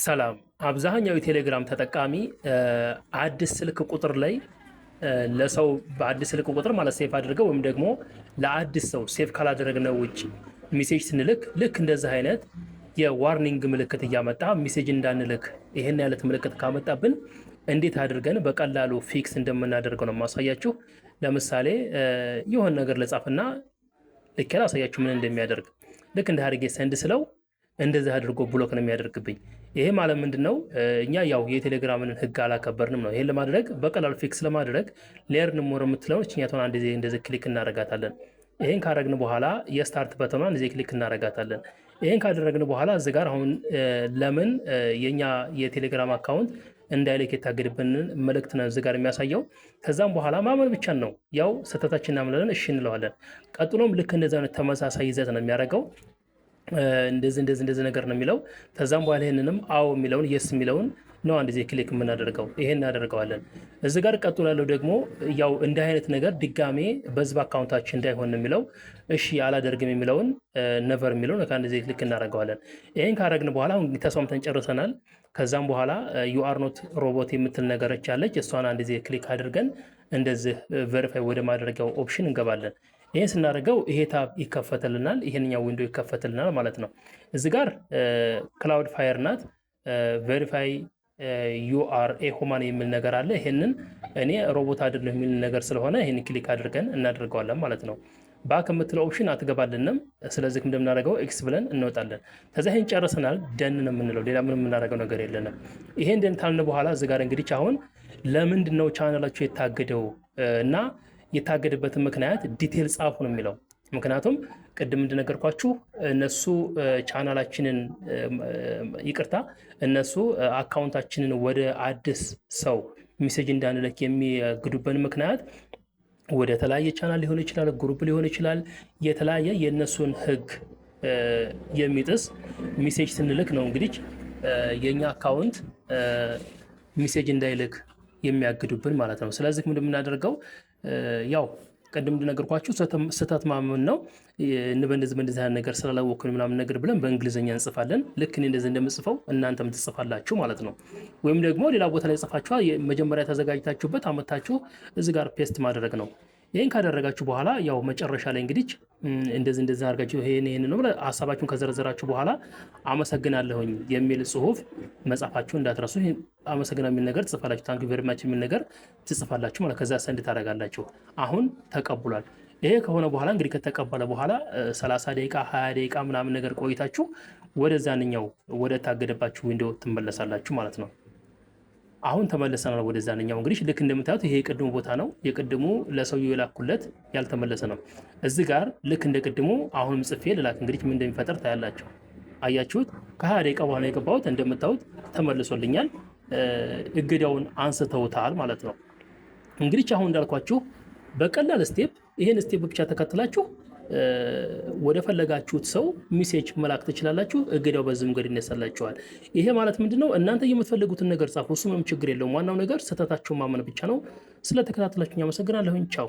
ሰላም። አብዛኛው የቴሌግራም ተጠቃሚ አዲስ ስልክ ቁጥር ላይ ለሰው በአዲስ ስልክ ቁጥር ማለት ሴፍ አድርገው ወይም ደግሞ ለአዲስ ሰው ሴፍ ካላደረግነው ውጭ ሜሴጅ ስንልክ ልክ እንደዚህ አይነት የዋርኒንግ ምልክት እያመጣ ሜሴጅ እንዳንልክ ይሄን ያለት ምልክት ካመጣብን እንዴት አድርገን በቀላሉ ፊክስ እንደምናደርገው ነው ማሳያችሁ። ለምሳሌ የሆነ ነገር ለጻፍና ልክ ያሳያችሁ ምን እንደሚያደርግ ልክ እንደ አድርጌ ሰንድ ስለው እንደዚህ አድርጎ ብሎክ ነው የሚያደርግብኝ። ይሄ ማለት ምንድነው? እኛ ያው የቴሌግራምን ህግ አላከበርንም ነው። ይሄን ለማድረግ በቀላሉ ፊክስ ለማድረግ ሌርን ሞር የምትለው እኛቷን አንድ ጊዜ እንደዚህ ክሊክ እናረጋታለን። ይሄን ካረግን በኋላ የስታርት በተኗን እንደዚህ ክሊክ እናረጋታለን። ይሄን ካደረግን በኋላ እዚህ ጋር አሁን ለምን የኛ የቴሌግራም አካውንት እንዳይልክ የታገደብንን መልእክት ነው እዚህ ጋር የሚያሳየው። ከዛም በኋላ ማመን ብቻ ነው። ያው ስህተታችንን እናምናለን፣ እሺ እንለዋለን። ቀጥሎም ልክ እንደዚህ አይነት ተመሳሳይ ይዘት ነው የሚያደርገው። እንደዚህ ነገር ነው የሚለው። ከዛም በኋላ ይሄንንም አዎ የሚለውን የስ የሚለውን ነው አንድ ጊዜ ክሊክ የምናደርገው። ይሄን እናደርገዋለን። እዚህ ጋር ቀጥሎ ያለው ደግሞ ያው እንደ አይነት ነገር ድጋሜ በህዝብ አካውንታችን እንዳይሆን ነው የሚለው። እሺ አላደርግም የሚለውን ነቨር የሚለውን አንድ ጊዜ ክሊክ እናደርገዋለን። ይሄን ካደረግን በኋላ አሁን ተስማምተን ጨርሰናል። ከዛም በኋላ ዩ አር ኖት ሮቦት የምትል ነገረች አለች። እሷን አንድ ጊዜ ክሊክ አድርገን እንደዚህ ቬሪፋይ ወደ ማድረጊያው ኦፕሽን እንገባለን። ይሄን ስናደርገው ይሄ ታብ ይከፈትልናል፣ ይሄንኛው ዊንዶ ይከፈትልናል ማለት ነው። እዚህ ጋር ክላውድ ፋየር ናት ቬሪፋይ ዩአርኤ ሁማን የሚል ነገር አለ። ይሄንን እኔ ሮቦት አይደለም የሚል ነገር ስለሆነ ይሄን ክሊክ አድርገን እናደርገዋለን ማለት ነው። ባክ የምትለው ኦፕሽን አትገባልንም። ስለዚህ እንደምናደርገው ኤክስ ብለን እንወጣለን። ከዛ ይሄን ጨርሰናል፣ ደን ነው የምንለው። ሌላ ምንም የምናደርገው ነገር የለንም። ይሄን ደን ታልን በኋላ እዚህ ጋር እንግዲህ አሁን ለምንድነው ቻናላችሁ የታገደው እና የታገደበትን ምክንያት ዲቴል ጻፉ ነው የሚለው። ምክንያቱም ቅድም እንደነገርኳችሁ እነሱ ቻናላችንን ይቅርታ እነሱ አካውንታችንን ወደ አዲስ ሰው ሜሴጅ እንዳንልክ የሚያግዱበን ምክንያት ወደ ተለያየ ቻናል ሊሆን ይችላል፣ ግሩፕ ሊሆን ይችላል። የተለያየ የእነሱን ህግ የሚጥስ ሜሴጅ ስንልክ ነው እንግዲህ የኛ አካውንት ሜሴጅ እንዳይልክ የሚያግዱብን ማለት ነው። ስለዚህ ምንድን የምናደርገው ያው ቅድም እንደነገርኳችሁ ስህተት ማመን ነው። በእንደዚህ አይነት ነገር ስላላወቅን ምናምን ነገር ብለን በእንግሊዝኛ እንጽፋለን። ልክ እኔ እንደዚህ እንደምጽፈው እናንተም ትጽፋላችሁ ማለት ነው። ወይም ደግሞ ሌላ ቦታ ላይ ጽፋችኋል፣ መጀመሪያ ተዘጋጅታችሁበት አመታችሁ እዚህ ጋር ፔስት ማድረግ ነው። ይሄን ካደረጋችሁ በኋላ ያው መጨረሻ ላይ እንግዲህ እንደዚህ አድርጋችሁ ይሄን ነው ብለ ሐሳባችሁን ከዘረዘራችሁ በኋላ አመሰግናለሁኝ የሚል ጽሁፍ መጻፋችሁ እንዳትረሱ። አመሰግናለሁ የሚል ነገር ትጽፋላችሁ። ታንክ ዩ ቬሪ ማች የሚል ነገር ትጽፋላችሁ ማለት ከዛ ሰንድ ታደርጋላችሁ። አሁን ተቀብሏል። ይሄ ከሆነ በኋላ እንግዲህ ከተቀበለ በኋላ 30 ደቂቃ 20 ደቂቃ ምናምን ነገር ቆይታችሁ ወደዛንኛው ወደ ታገደባችሁ ዊንዶው ትመለሳላችሁ ማለት ነው። አሁን ተመለሰናል ወደዛንኛው። እንግዲህ ልክ እንደምታዩት ይሄ የቅድሙ ቦታ ነው። የቅድሙ ለሰውየው የላኩለት ያልተመለሰ ነው። እዚህ ጋር ልክ እንደ ቅድሙ አሁንም ጽፌ ልላክ እንግዲህ ምን እንደሚፈጠር ታያላችሁ። አያችሁት? ከ20 ደቂቃ በኋላ የገባሁት እንደምታዩት ተመልሶልኛል። እገዳውን አንስተውታል ማለት ነው። እንግዲህ አሁን እንዳልኳችሁ በቀላል ስቴፕ ይሄን ስቴፕ ብቻ ተከትላችሁ ወደ ፈለጋችሁት ሰው ሜሴጅ መላክ ትችላላችሁ። እገዳው በዚህ መንገድ ይነሳላችኋል። ይሄ ማለት ምንድነው? እናንተ የምትፈልጉትን ነገር ጻፉ፣ እሱ ምንም ችግር የለውም። ዋናው ነገር ስህተታችሁን ማመን ብቻ ነው። ስለተከታተላችሁኝ አመሰግናለሁ። ቻው።